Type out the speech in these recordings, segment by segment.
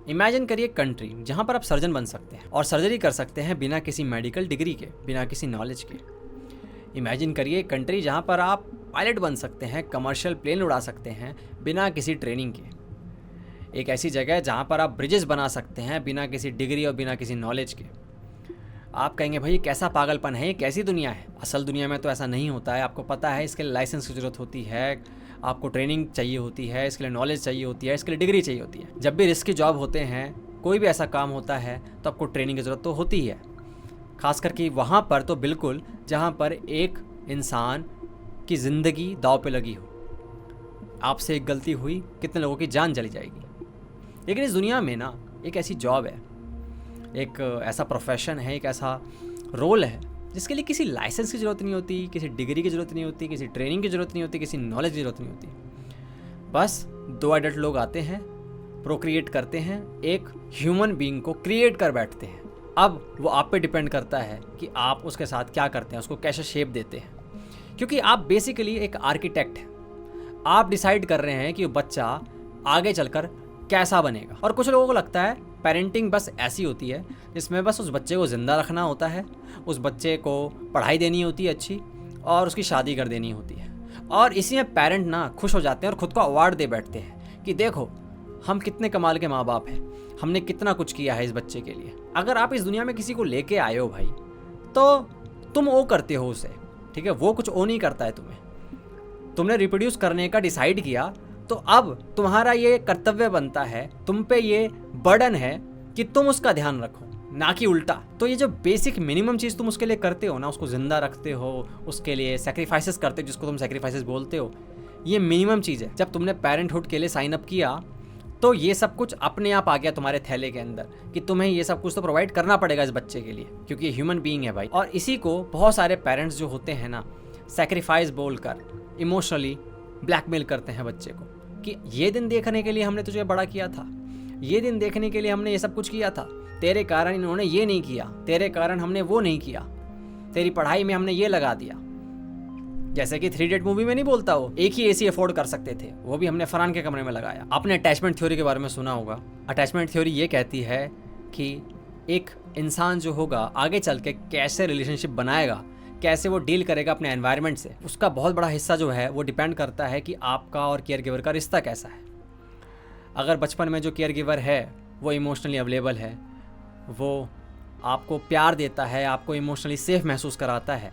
Imagine करिए country जहाँ पर आप सर्जन बन सकते हैं और सर्जरी कर सकते हैं बिना किसी मेडिकल डिग्री के, बिना किसी नॉलेज के। इमेजिन करिए कंट्री जहाँ पर आप पायलट बन सकते हैं, कमर्शियल प्लेन उड़ा सकते हैं बिना किसी ट्रेनिंग के। एक ऐसी जगह जहाँ पर आप ब्रिजेस बना सकते हैं बिना किसी डिग्री और बिना किसी नॉलेज के। आप कहेंगे भाई कैसा पागलपन है, ये कैसी दुनिया है। असल दुनिया में तो ऐसा नहीं होता है। आपको पता है इसके लिए लाइसेंस की ज़रूरत होती है, आपको ट्रेनिंग चाहिए होती है, इसके लिए नॉलेज चाहिए होती है, इसके लिए डिग्री चाहिए होती है। जब भी रिस्की जॉब होते हैं, कोई भी ऐसा काम होता है तो आपको ट्रेनिंग की ज़रूरत तो होती ही है। खास करके वहाँ पर तो बिल्कुल जहाँ पर एक इंसान की ज़िंदगी दांव पे लगी हो। आपसे एक गलती हुई, कितने लोगों की जान चली जाएगी। लेकिन इस दुनिया में ना एक ऐसी जॉब है, एक ऐसा प्रोफेशन है, एक ऐसा रोल है जिसके लिए किसी लाइसेंस की ज़रूरत नहीं होती, किसी डिग्री की ज़रूरत नहीं होती, किसी ट्रेनिंग की ज़रूरत नहीं होती, किसी नॉलेज की ज़रूरत नहीं होती। बस 2 एडल्ट लोग आते हैं, प्रोक्रिएट करते हैं, एक ह्यूमन बीइंग को क्रिएट कर बैठते हैं। अब वो आप पे डिपेंड करता है कि आप उसके साथ क्या करते हैं, उसको कैसे शेप देते हैं। क्योंकि आप बेसिकली एक आर्किटेक्ट हैं। आप डिसाइड कर रहे हैं कि वो बच्चा आगे चलकर कैसा बनेगा। और कुछ लोगों को लगता है पेरेंटिंग बस ऐसी होती है जिसमें बस उस बच्चे को ज़िंदा रखना होता है, उस बच्चे को पढ़ाई देनी होती है अच्छी और उसकी शादी कर देनी होती है। और इसी में पेरेंट ना खुश हो जाते हैं और ख़ुद को अवार्ड दे बैठते हैं कि देखो हम कितने कमाल के माँ बाप हैं, हमने कितना कुछ किया है इस बच्चे के लिए। अगर आप इस दुनिया में किसी को लेके आए हो भाई, तो तुम ओ करते हो उसे, ठीक है। वो कुछ ओ नहीं करता है तुम्हें। तुमने रिप्रोड्यूस करने का डिसाइड किया, तो अब तुम्हारा ये कर्तव्य बनता है, तुम पे ये बर्डन है कि तुम उसका ध्यान रखो, ना कि उल्टा। तो ये जो बेसिक मिनिमम चीज़ तुम उसके लिए करते हो ना, उसको ज़िंदा रखते हो, उसके लिए सेक्रीफाइसेस करते हो, जिसको तुम सेक्रीफाइसेस बोलते हो, ये मिनिमम चीज़ है। जब तुमने पेरेंटहुड के लिए साइन अप किया तो ये सब कुछ अपने आप आ गया तुम्हारे थैले के अंदर कि तुम्हें ये सब कुछ तो प्रोवाइड करना पड़ेगा इस बच्चे के लिए, क्योंकि ह्यूमन बीइंग है भाई। और इसी को बहुत सारे पेरेंट्स जो होते हैं ना, सेक्रीफाइस बोलकर इमोशनली ब्लैकमेल करते हैं बच्चे को कि ये दिन देखने के लिए हमने तुझे बड़ा किया था, ये दिन देखने के लिए हमने ये सब कुछ किया था, तेरे कारण इन्होंने ये नहीं किया, तेरे कारण हमने वो नहीं किया, तेरी पढ़ाई में हमने ये लगा दिया। जैसे कि 3 इडियट मूवी में नहीं बोलता, वो एक ही एसी अफोर्ड कर सकते थे, वो भी हमने फरहान के कमरे में लगाया। आपने अटैचमेंट थ्योरी के बारे में सुना होगा। अटैचमेंट थ्योरी ये कहती है कि एक इंसान जो होगा आगे चल के कैसे रिलेशनशिप बनाएगा, कैसे वो डील करेगा अपने एनवायरनमेंट से, उसका बहुत बड़ा हिस्सा जो है वो डिपेंड करता है कि आपका और केयर गिवर का रिश्ता कैसा है। अगर बचपन में जो केयर गिवर है वो इमोशनली अवेलेबल है, वो आपको प्यार देता है, आपको इमोशनली सेफ महसूस कराता है,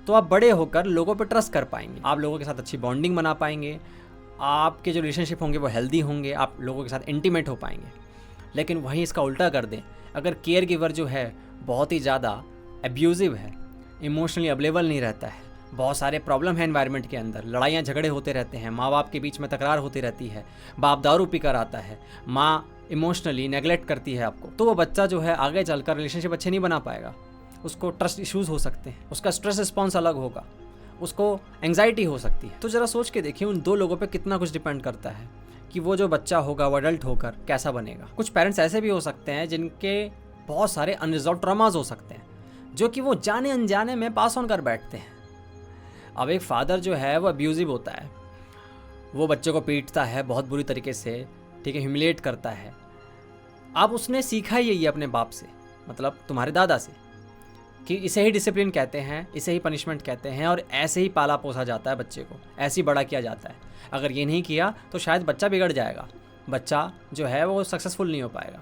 तो आप बड़े होकर लोगों पर ट्रस्ट कर पाएंगे, आप लोगों के साथ अच्छी बॉन्डिंग बना पाएंगे, आपके जो रिलेशनशिप होंगे वो हेल्दी होंगे, आप लोगों के साथ इंटीमेट हो पाएंगे। लेकिन वहीं इसका उल्टा कर दें, अगर केयर गिवर जो है बहुत ही ज़्यादा एब्यूजिव है, इमोशनली अवेलेबल नहीं रहता है, बहुत सारे प्रॉब्लम है एनवायरनमेंट के अंदर, लड़ाइयाँ झगड़े होते रहते हैं, माँ बाप के बीच में तकरार होती रहती है, बाप दारू पीकर आता है, माँ इमोशनली नेगलेक्ट करती है आपको, तो वो बच्चा जो है आगे चलकर रिलेशनशिप अच्छे नहीं बना पाएगा। उसको ट्रस्ट इश्यूज़ हो सकते हैं, उसका स्ट्रेस रिस्पॉन्स अलग होगा, उसको एंग्जाइटी हो सकती है। तो ज़रा सोच के देखिए उन 2 लोगों पे कितना कुछ डिपेंड करता है कि वो जो बच्चा होगा वो एडल्ट होकर कैसा बनेगा। कुछ पेरेंट्स ऐसे भी हो सकते हैं जिनके बहुत सारे अनरिजॉल्व ट्रॉमास हो सकते हैं, जो कि वो जाने अनजाने में पास ऑन कर बैठते हैं। अब एक फादर जो है वो अब्यूजिव होता है, वो बच्चे को पीटता है बहुत बुरी तरीके से, ठीक है, ह्यूमिलेट करता है। अब उसने सीखा ही यही अपने बाप से, मतलब तुम्हारे दादा से, कि इसे ही डिसिप्लिन कहते हैं, इसे ही पनिशमेंट कहते हैं, और ऐसे ही पाला पोसा जाता है बच्चे को, ऐसे ही बड़ा किया जाता है। अगर ये नहीं किया तो शायद बच्चा बिगड़ जाएगा, बच्चा जो है वो सक्सेसफुल नहीं हो पाएगा,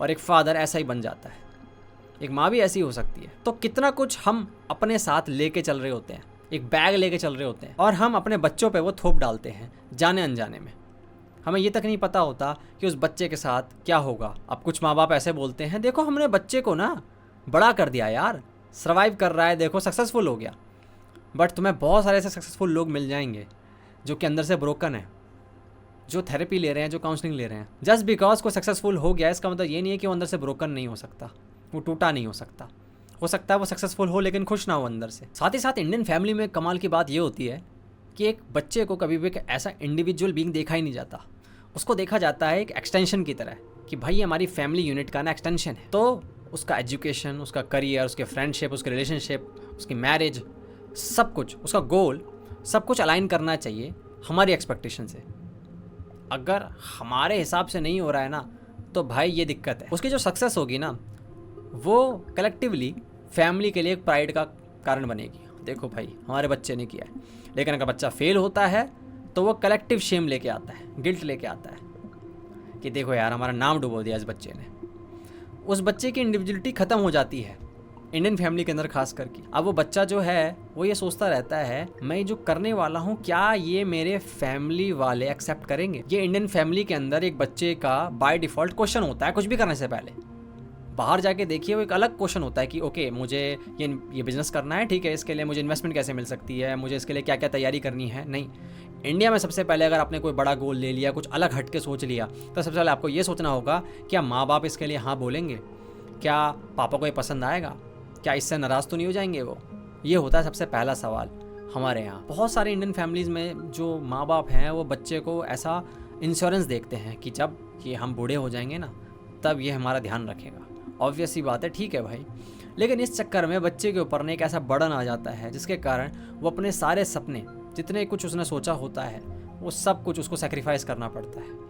और एक फादर ऐसा ही बन जाता है, एक माँ भी ऐसी हो सकती है। तो कितना कुछ हम अपने साथ लेके चल रहे होते हैं, एक बैग लेके चल रहे होते हैं, और हम अपने बच्चों पे वो थोप डालते हैं जाने अनजाने में। हमें ये तक नहीं पता होता कि उस बच्चे के साथ क्या होगा। अब कुछ माँ बाप ऐसे बोलते हैं, देखो हमने बच्चे को ना बड़ा कर दिया यार, सर्वाइव कर रहा है, देखो सक्सेसफुल हो गया। बट तुम्हें बहुत सारे ऐसे सक्सेसफुल लोग मिल जाएंगे जो कि अंदर से ब्रोकन है, जो थेरेपी ले रहे हैं, जो काउंसलिंग ले रहे हैं। जस्ट बिकॉज कोई सक्सेसफुल हो गया इसका मतलब ये नहीं है कि वो अंदर से ब्रोकन नहीं हो सकता, वो टूटा नहीं हो सकता है वो सक्सेसफुल हो लेकिन खुश ना हो अंदर से। साथ ही साथ इंडियन फैमिली में कमाल की बात ये होती है कि एक बच्चे को कभी भी एक ऐसा इंडिविजुअल बीइंग देखा ही नहीं जाता, उसको देखा जाता है एक एक्सटेंशन की तरह कि भाई हमारी फैमिली यूनिट का ना एक्सटेंशन है। तो उसका एजुकेशन, उसका करियर, उसके फ्रेंडशिप, उसके रिलेशनशिप, उसकी मैरिज, सब कुछ, उसका गोल, सब कुछ अलाइन करना चाहिए हमारी एक्सपेक्टेशन से। अगर हमारे हिसाब से नहीं हो रहा है ना, तो भाई ये दिक्कत है। उसकी जो सक्सेस होगी ना, वो कलेक्टिवली फैमिली के लिए एक प्राइड का कारण बनेगी। देखो भाई हमारे बच्चे ने किया है। लेकिन अगर बच्चा फेल होता है तो वो कलेक्टिव शेम लेके आता है, गिल्ट लेके आता है कि देखो यार हमारा नाम डुबो दिया इस बच्चे ने। उस बच्चे की इंडिविजुअलिटी ख़त्म हो जाती है इंडियन फैमिली के अंदर खास करके। अब वो बच्चा जो है वो ये सोचता रहता है मैं जो करने वाला हूँ क्या ये मेरे फैमिली वाले एक्सेप्ट करेंगे। ये इंडियन फैमिली के अंदर एक बच्चे का बाय डिफ़ॉल्ट क्वेश्चन होता है कुछ भी करने से पहले। बाहर जाके देखिए वो एक अलग क्वेश्चन होता है कि ओके मुझे ये बिज़नेस करना है, ठीक है, इसके लिए मुझे इन्वेस्टमेंट कैसे मिल सकती है, मुझे इसके लिए क्या क्या तैयारी करनी है। नहीं, इंडिया में सबसे पहले अगर आपने कोई बड़ा गोल ले लिया, कुछ अलग हट के सोच लिया, तो सबसे पहले आपको ये सोचना होगा क्या माँ बाप इसके लिए हाँ बोलेंगे, क्या पापा को ये पसंद आएगा, क्या इससे नाराज़ तो नहीं हो जाएंगे वो। ये होता है सबसे पहला सवाल हमारे यहाँ। बहुत सारे इंडियन फैमिलीज़ में जो माँ बाप हैं वो बच्चे को ऐसा इंश्योरेंस देखते हैं कि जब ये हम बूढ़े हो जाएंगे ना तब ये हमारा ध्यान रखेगा। ऑब्वियस सी बात है, ठीक है भाई। लेकिन इस चक्कर में बच्चे के ऊपर एक ऐसा बर्डन आ जाता है जिसके कारण वो अपने सारे सपने, जितने कुछ उसने सोचा होता है, वो सब कुछ उसको सेक्रीफाइस करना पड़ता है।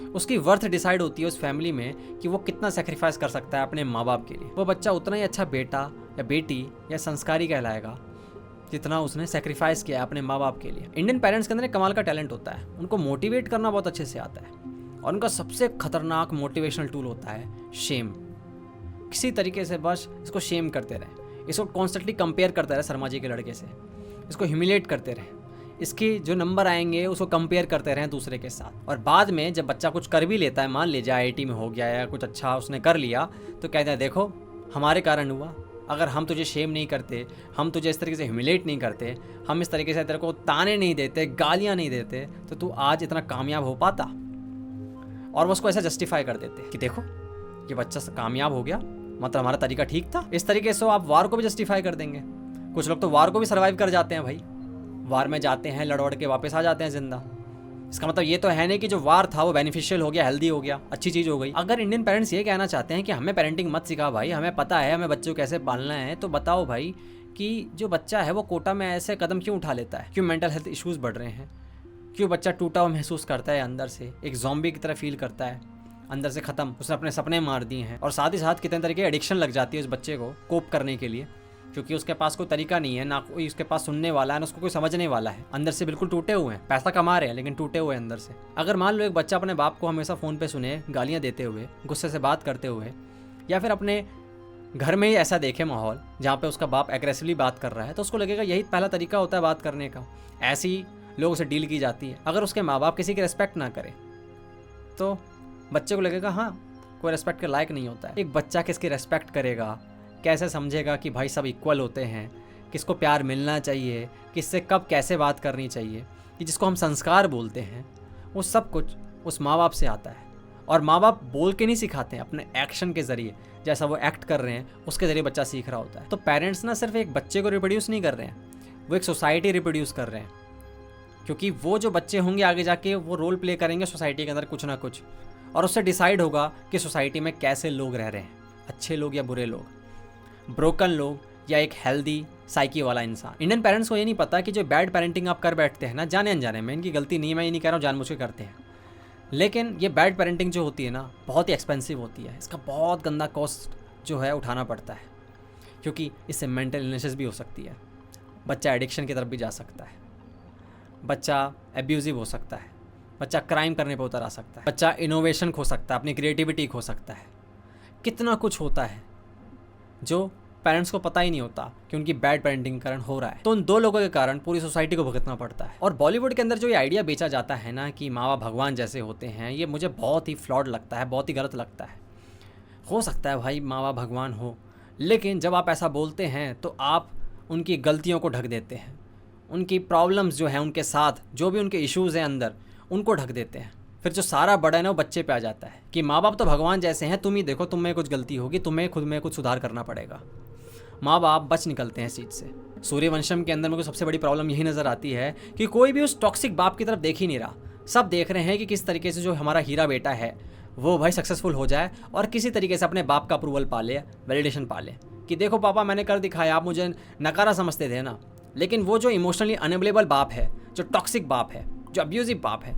उसकी वर्थ डिसाइड होती है उस फैमिली में कि वो कितना सेक्रीफाइस कर सकता है अपने माँ बाप के लिए। वो बच्चा उतना ही अच्छा बेटा या बेटी या संस्कारी कहलाएगा जितना उसने सेक्रीफाइस किया अपने माँ बाप के लिए। इंडियन पेरेंट्स के अंदर एक कमाल का टैलेंट होता है, उनको मोटिवेट करना बहुत अच्छे से आता है। और उनका सबसे खतरनाक मोटिवेशनल टूल होता है शेम। किसी तरीके से बस इसको शेम करते रहे, इसको कॉन्स्टेंटली कंपेयर करते रहे शर्मा जी के लड़के से, इसको ह्यूमिलेट करते रहे, इसके जो नंबर आएंगे उसको कंपेयर करते रहें दूसरे के साथ। और बाद में जब बच्चा कुछ कर भी लेता है, मान लीजिए IIT में हो गया या कुछ अच्छा उसने कर लिया, तो कहते हैं देखो हमारे कारण हुआ, अगर हम तुझे शेम नहीं करते, हम तुझे इस तरीके से ह्यूमिलेट नहीं करते, हम इस तरीके से तेरे को ताने नहीं देते, गालियाँ नहीं देते, तो तू आज इतना कामयाब हो पाता। और वो उसको ऐसा जस्टिफाई कर देते कि देखो ये बच्चा कामयाब हो गया, मतलब हमारा तरीका ठीक था। इस तरीके से आप वार को भी जस्टिफाई कर देंगे। कुछ लोग तो वार को भी सर्वाइव कर जाते हैं भाई, वार में जाते हैं, लड़वड़ के वापस आ जाते हैं जिंदा। इसका मतलब ये तो है नहीं कि जो वार था वो बेनिफिशियल हो गया, हेल्दी हो गया, अच्छी चीज़ हो गई। अगर इंडियन पेरेंट्स ये कहना चाहते हैं कि हमें पेरेंटिंग मत सिखा भाई, हमें पता है हमें बच्चों को कैसे पालना है, तो बताओ भाई कि जो बच्चा है वो कोटा में ऐसे कदम क्यों उठा लेता है, क्यों मेंटल हेल्थ इश्यूज़ बढ़ रहे हैं, क्यों बच्चा टूटा हुआ महसूस करता है, अंदर से एक ज़ॉम्बी की तरह फील करता है, अंदर से ख़त्म, उसने अपने सपने मार दिए हैं। और साथ ही साथ कितने तरीके एडिक्शन लग जाती है उस बच्चे को कोप करने के लिए, क्योंकि उसके पास कोई तरीका नहीं है, ना कोई उसके पास सुनने वाला है, ना उसको कोई समझने वाला है। अंदर से बिल्कुल टूटे हुए हैं, पैसा कमा रहे हैं लेकिन टूटे हुए हैं अंदर से। अगर मान लो एक बच्चा अपने बाप को हमेशा फ़ोन पे सुने, गालियाँ देते हुए, गुस्से से बात करते हुए, या फिर अपने घर में ही ऐसा देखे माहौल जहाँ पे उसका बाप एग्रेसिवली बात कर रहा है, तो उसको लगेगा यही पहला तरीका होता है बात करने का, ऐसी लोगों से डील की जाती है। अगर उसके माँ बाप किसी की रिस्पेक्ट ना करे तो बच्चे को लगेगा हाँ कोई रिस्पेक्ट के लायक नहीं होता है। एक बच्चा किसकी रिस्पेक्ट करेगा, कैसे समझेगा कि भाई सब इक्वल होते हैं, किसको प्यार मिलना चाहिए, किससे कब कैसे बात करनी चाहिए, कि जिसको हम संस्कार बोलते हैं, वो सब कुछ उस माँ बाप से आता है। और माँ बाप बोल के नहीं सिखाते हैं, अपने एक्शन के ज़रिए, जैसा वो एक्ट कर रहे हैं उसके ज़रिए बच्चा सीख रहा होता है। तो पेरेंट्स ना सिर्फ एक बच्चे को रिप्रोड्यूस नहीं कर रहे हैं, वो एक सोसाइटी रिप्रोड्यूस कर रहे हैं, क्योंकि वो जो बच्चे होंगे आगे जाके वो रोल प्ले करेंगे सोसाइटी के अंदर कुछ ना कुछ, और उससे डिसाइड होगा कि सोसाइटी में कैसे लोग रह रहे हैं, अच्छे लोग या बुरे लोग, ब्रोकन लोग या एक हेल्दी साइकी वाला इंसान। इंडियन पेरेंट्स को ये नहीं पता कि जो बैड पेरेंटिंग आप कर बैठते हैं ना, जाने अनजाने में, इनकी गलती नहीं, मैं ये नहीं कह रहा हूँ जानबूझ के करते हैं, लेकिन ये बैड पेरेंटिंग जो होती है ना बहुत ही एक्सपेंसिव होती है। इसका बहुत गंदा कॉस्ट जो है उठाना पड़ता है, क्योंकि इससे मेंटल इलनेसेस भी हो सकती है, बच्चा एडिक्शन की तरफ भी जा सकता है, बच्चा एब्यूजिव हो सकता है, बच्चा क्राइम करने पर उतर आ सकता है, बच्चा इनोवेशन खो सकता है, अपनी क्रिएटिविटी खो सकता है। कितना कुछ होता है जो पेरेंट्स को पता ही नहीं होता कि उनकी बैड पेरेंटिंग के कारण हो रहा है। तो उन दो लोगों के कारण पूरी सोसाइटी को भुगतना पड़ता है। और बॉलीवुड के अंदर जो ये आइडिया बेचा जाता है ना कि माँ बाप भगवान जैसे होते हैं, ये मुझे बहुत ही फ्लॉड लगता है, बहुत ही गलत लगता है। हो सकता है भाई माँ बाप भगवान हो, लेकिन जब आप ऐसा बोलते हैं तो आप उनकी गलतियों को ढक देते हैं, उनकी प्रॉब्लम्स जो हैं उनके साथ, जो भी उनके इश्यूज़ हैं अंदर, उनको ढक देते हैं। फिर जो सारा बर्डन है वो बच्चे पे आ जाता है कि माँ बाप तो भगवान जैसे हैं, तुम ही देखो, तुम में कुछ गलती होगी, तुम्हें खुद में कुछ सुधार करना पड़ेगा। माँ बाप बच निकलते हैं इस चीज़ से। सूर्यवंशम के अंदर मेरे को सबसे बड़ी प्रॉब्लम यही नज़र आती है कि कोई भी उस टॉक्सिक बाप की तरफ देख ही नहीं रहा। सब देख रहे हैं कि किस तरीके से जो हमारा हीरा बेटा है वो भाई सक्सेसफुल हो जाए और किसी तरीके से अपने बाप का अप्रूवल पा ले, वैलिडेशन पा ले कि देखो पापा मैंने कर दिखाया, आप मुझे नकारा समझते थे ना। लेकिन वो जो इमोशनली अनअवेलेबल बाप है, जो टॉक्सिक बाप है, जो अब्यूजिव बाप है,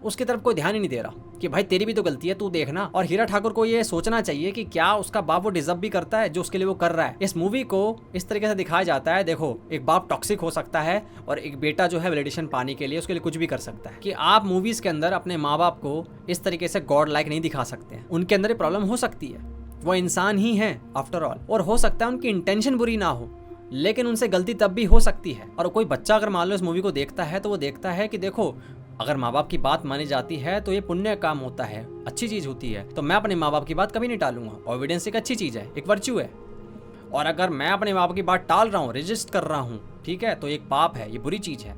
उसकी तरफ कोई ध्यान ही नहीं दे रहा कि भाई तेरी भी तो गलती है, तू देखना। और हीरा ठाकुर को ये सोचना चाहिए कि क्या उसका बाप वो डिजर्व भी करता है जो उसके लिए वो कर रहा है। इस मूवी को इस तरीके से दिखाया जाता है, देखो एक बाप टॉक्सिक हो सकता है और एक बेटा जो है वैलिडेशन पाने के लिए उसके लिए कुछ भी कर सकता है। कि आप मूवीज के अंदर अपने माँ बाप को इस तरीके से गॉड लाइक नहीं दिखा सकते हैं। उनके अंदर प्रॉब्लम हो सकती है, वो इंसान ही है आफ्टर ऑल, और हो सकता है उनकी इंटेंशन बुरी ना हो, लेकिन उनसे गलती तब भी हो सकती है। और कोई बच्चा अगर मान लो इस मूवी को देखता है तो वो देखता है कि देखो अगर माँ बाप की बात मानी जाती है तो ये पुण्य काम होता है, अच्छी चीज होती है, तो मैं अपने माँ बाप की बात कभी नहीं टालूंगा। एविडेंस एक अच्छी चीज है, एक वर्च्यू है। और अगर मैं अपने माँ बाप की बात टाल रहा हूँ, रेजिस्ट कर रहा हूँ, ठीक है, तो एक पाप है, ये बुरी चीज है।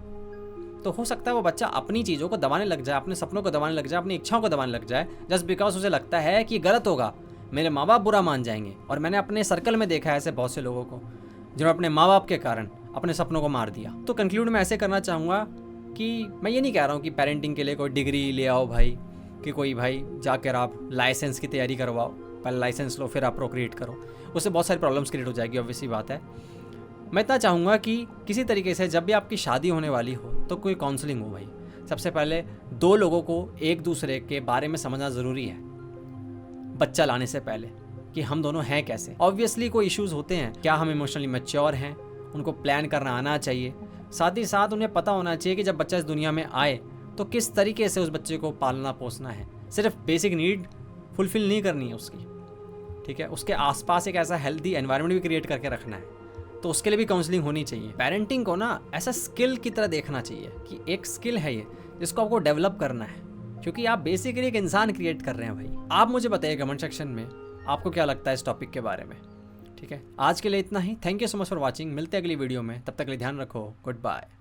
तो हो सकता है वो बच्चा अपनी चीज़ों को दबाने लग जाए, अपने सपनों को दबाने लग जाए, अपनी इच्छाओं को दबाने लग जाए, जस्ट बिकॉज उसे लगता है कि गलत होगा, मेरे माँ बाप बुरा मान जाएंगे। और मैंने अपने सर्कल में देखा है ऐसे बहुत से लोगों को जिन्होंने अपने माँ बाप के कारण अपने सपनों को मार दिया। तो कंक्लूड मैं ऐसे करना चाहूँगा कि मैं ये नहीं कह रहा हूँ कि पेरेंटिंग के लिए कोई डिग्री ले आओ भाई, कि कोई भाई जाकर आप लाइसेंस की तैयारी करवाओ, पहले लाइसेंस लो फिर आप प्रोक्रिएट करो, उससे बहुत सारी प्रॉब्लम्स क्रिएट हो जाएगी, ऑब्वियसली बात है। मैं इतना चाहूँगा कि किसी तरीके से जब भी आपकी शादी होने वाली हो तो कोई काउंसलिंग हो भाई। सबसे पहले दो लोगों को एक दूसरे के बारे में समझना ज़रूरी है बच्चा लाने से पहले, कि हम दोनों हैं कैसे। ऑब्वियसली कोई इश्यूज़ होते हैं, क्या हम इमोशनली मैच्योर हैं, उनको प्लान करना आना चाहिए। साथ ही साथ उन्हें पता होना चाहिए कि जब बच्चा इस दुनिया में आए तो किस तरीके से उस बच्चे को पालना पोसना है। सिर्फ बेसिक नीड फुलफिल नहीं करनी है उसकी, ठीक है, उसके आसपास एक ऐसा हेल्दी एनवायरनमेंट भी क्रिएट करके रखना है, तो उसके लिए भी काउंसलिंग होनी चाहिए। पेरेंटिंग को ना ऐसा स्किल की तरह देखना चाहिए कि एक स्किल है ये जिसको आपको डेवलप करना है, क्योंकि आप बेसिकली एक इंसान क्रिएट कर रहे हैं भाई। आप मुझे बताइए कमेंट सेक्शन में आपको क्या लगता है इस टॉपिक के बारे में, ठीक है। आज के लिए इतना ही, thank you so much for watching, मिलते हैं अगली वीडियो में, तब तक के लिए ध्यान रखो, गुड बाय।